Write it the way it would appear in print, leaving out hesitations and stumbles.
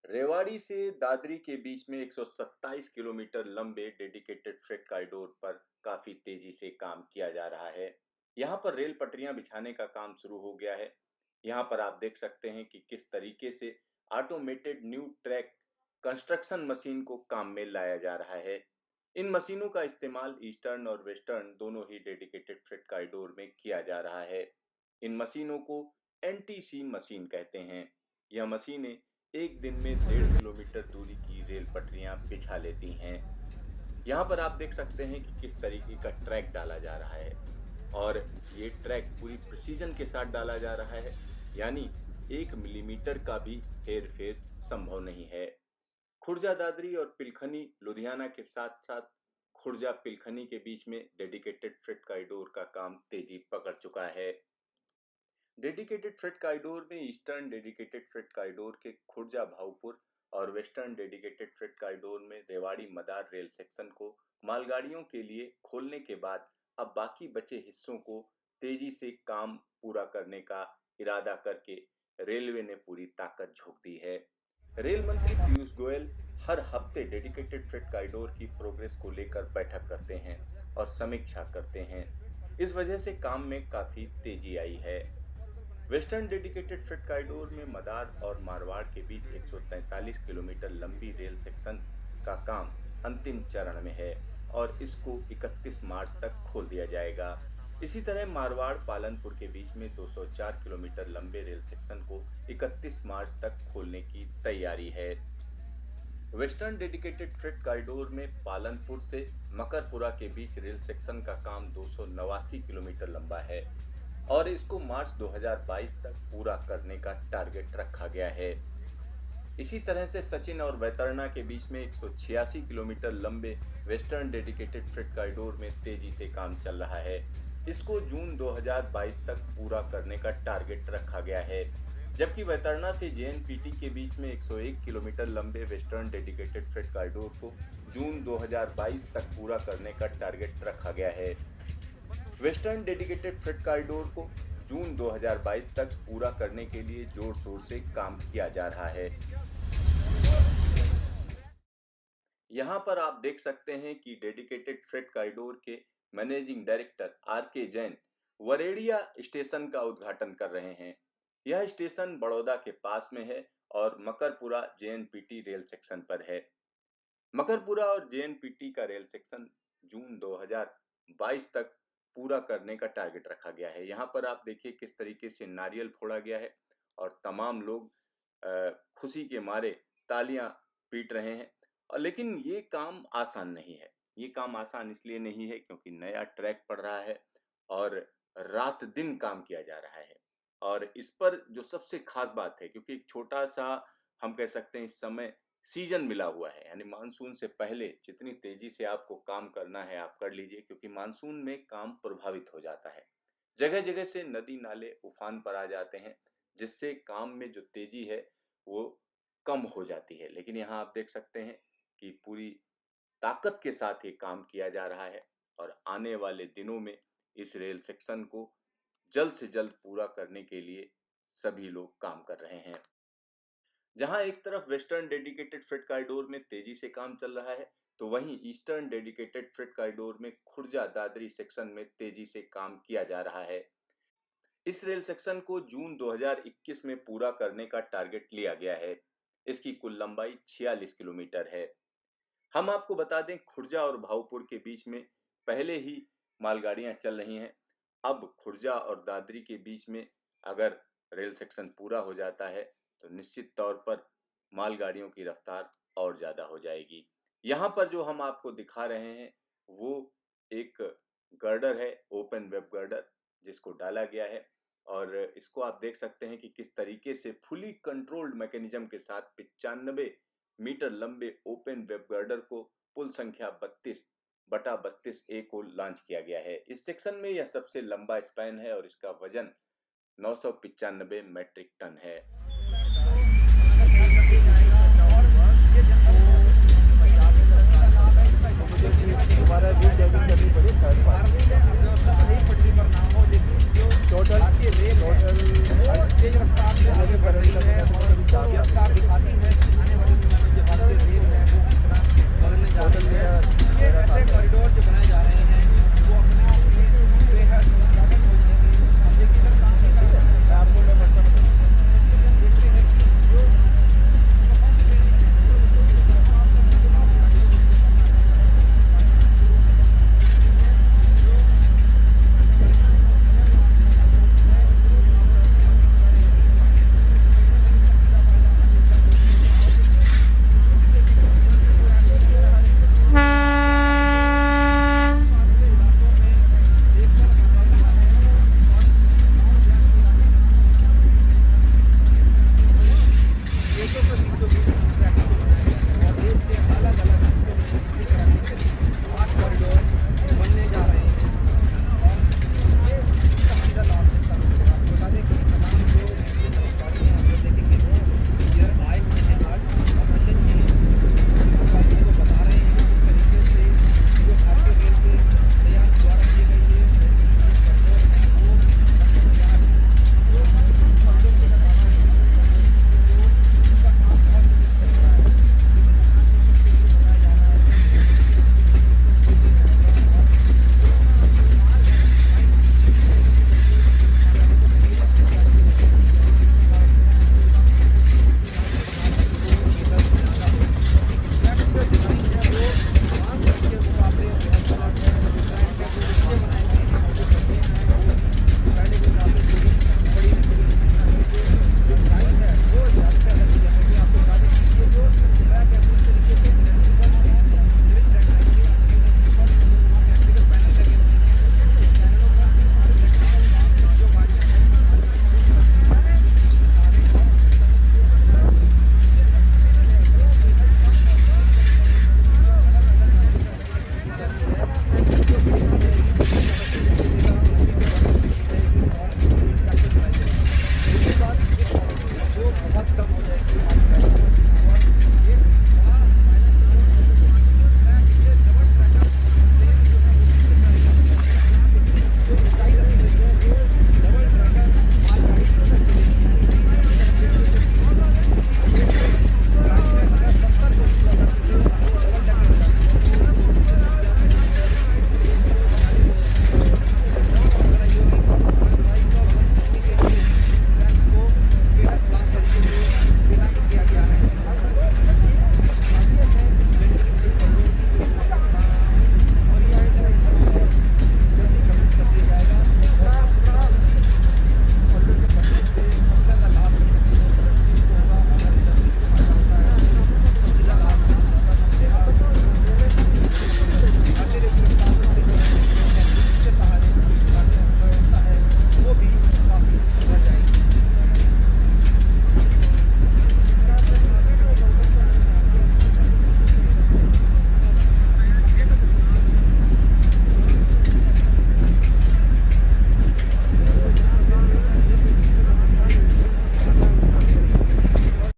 रेवाड़ी से दादरी के बीच में 127 किलोमीटर लंबे डेडिकेटेड फ्रेट कॉरिडोर पर काफी तेजी से काम किया जा रहा है। यहाँ पर रेल पटरियां बिछाने का काम शुरू हो गया है। यहाँ पर आप देख सकते हैं कि किस तरीके से automated new track construction machine को काम में लाया जा रहा है। इन मशीनों का इस्तेमाल ईस्टर्न और वेस्टर्न दोनों ही डेडिकेटेड फ्रेट कॉरिडोर में किया जा रहा है। इन मशीनों को एनटीसी मशीन कहते हैं। यह मशीनें एक दिन में 1.5 किलोमीटर दूरी की रेल पटरियां बिछा लेती हैं। यहाँ पर आप देख सकते हैं कि किस तरीके का ट्रैक डाला जा रहा है और ये ट्रैक पूरी प्रिसीजन के साथ डाला जा रहा है, यानी 1 मिलीमीटर का भी हेर फेर संभव नहीं है। खुर्जा दादरी और पिलखनी लुधियाना के साथ साथ खुर्जा पिलखनी के बीच में डेडिकेटेड फ्रेट कॉरिडोर का काम तेजी पकड़ चुका है। डेडिकेटेड फ्रेट कॉरिडोर में ईस्टर्न डेडिकेटेड फ्रेट कॉरिडोर के खुर्जा भाऊपुर और वेस्टर्न डेडिकेटेड फ्रेट कॉरिडोर में रेवाड़ी मदार रेल सेक्शन को मालगाड़ियों के लिए खोलने के बाद अब बाकी बचे हिस्सों को तेजी से काम पूरा करने का इरादा करके रेलवे ने पूरी ताकत झोंक दी है। रेल मंत्री पीयूष गोयल हर हफ्ते डेडिकेटेड फ्रेट कॉरिडोर की प्रोग्रेस को लेकर बैठक करते हैं और समीक्षा करते हैं। इस वजह से काम में काफी तेजी आई है। वेस्टर्न डेडिकेटेड फ्रेट कॉरिडोर में मदार और मारवाड़ के बीच 143 किलोमीटर लंबी रेल सेक्शन का काम अंतिम चरण में है और इसको 31 मार्च तक खोल दिया जाएगा। इसी तरह मारवाड़ पालनपुर के बीच में 204 किलोमीटर लंबे रेल सेक्शन को 31 मार्च तक खोलने की तैयारी है। वेस्टर्न डेडिकेटेड फ्रेट कॉरिडोर में पालनपुर से मकरपुरा के बीच रेल सेक्शन का काम 289 किलोमीटर लंबा है और इसको मार्च 2022 तक पूरा करने का टारगेट रखा गया है। इसी तरह से सचिन और वैतरणा के बीच में 186 किलोमीटर लंबे वेस्टर्न डेडिकेटेड फ्रेट कॉरिडोर में तेजी से काम चल रहा है। इसको जून 2022 तक पूरा करने का टारगेट रखा गया है, जबकि वैतरणा से जेएनपीटी के बीच में 101 किलोमीटर लंबे वेस्टर्न डेडिकेटेड फ्रेट कॉरिडोर को जून 2022 तक पूरा करने का टारगेट रखा गया है। वेस्टर्न डेडिकेटेड फ्रेट कॉरिडोर को जून 2022 तक पूरा करने के लिए जोर शोर से काम किया जा रहा है। यहाँ पर आप देख सकते हैं कि डेडिकेटेड फ्रेट कॉरिडोर के managing director R K. Jain Varediya station का उद्घाटन कर रहे हैं। यह स्टेशन बड़ौदा के पास में है और मकरपुरा जेएनपीटी रेल सेक्शन पर है। मकरपुरा और जेएनपीटी का रेल सेक्शन जून 2022 तक पूरा करने का टारगेट रखा गया है। यहाँ पर आप देखिए किस तरीके से नारियल फोड़ा गया है और तमाम लोग खुशी के मारे तालियां पीट रहे हैं। लेकिन ये काम आसान नहीं है। ये काम आसान इसलिए नहीं है क्योंकि नया ट्रैक पड़ रहा है और रात दिन काम किया जा रहा है। और इस पर जो सबसे खास बात है, क्योंकि एक छोटा सा हम कह सकते हैं इस समय सीजन मिला हुआ है, यानी मानसून से पहले जितनी तेजी से आपको काम करना है आप कर लीजिए, क्योंकि मानसून में काम प्रभावित हो जाता है। जगह जगह से नदी नाले उफान पर आ जाते हैं, जिससे काम में जो तेजी है वो कम हो जाती है। लेकिन यहाँ आप देख सकते हैं कि पूरी ताकत के साथ ये काम किया जा रहा है और आने वाले दिनों में इस रेल सेक्शन को जल्द से जल्द पूरा करने के लिए सभी लोग काम कर रहे हैं। जहां एक तरफ वेस्टर्न डेडिकेटेड फ्रेट कॉरिडोर में तेजी से काम चल रहा है, तो वहीं ईस्टर्न डेडिकेटेड फ्रेट कॉरिडोर में खुर्जा दादरी सेक्शन में तेजी से काम किया जा रहा है। इस रेल सेक्शन को जून 2021 में पूरा करने का टारगेट लिया गया है। इसकी कुल लंबाई 46 किलोमीटर है। हम आपको बता दें, खुर्जा और भाऊपुर के बीच में पहले ही मालगाड़ियां चल रही हैं। अब खुर्जा और दादरी के बीच में अगर रेल सेक्शन पूरा हो जाता है तो निश्चित तौर पर मालगाड़ियों की रफ्तार और ज़्यादा हो जाएगी। यहाँ पर जो हम आपको दिखा रहे हैं वो एक गर्डर है, ओपन वेब गर्डर, जिसको डाला गया है और इसको आप देख सकते हैं कि किस तरीके से फुली कंट्रोल्ड मैकेनिज्म के साथ 95 मीटर लंबे ओपन वेब गर्डर को पुल संख्या 32/32A को लॉन्च किया गया है। इस सेक्शन में यह सबसे लंबा स्पैन है और इसका वजन 995 मैट्रिक टन है। तेज रफ्तार से आगे बढ़ रही है और दिखाती है आने को बीचों बीच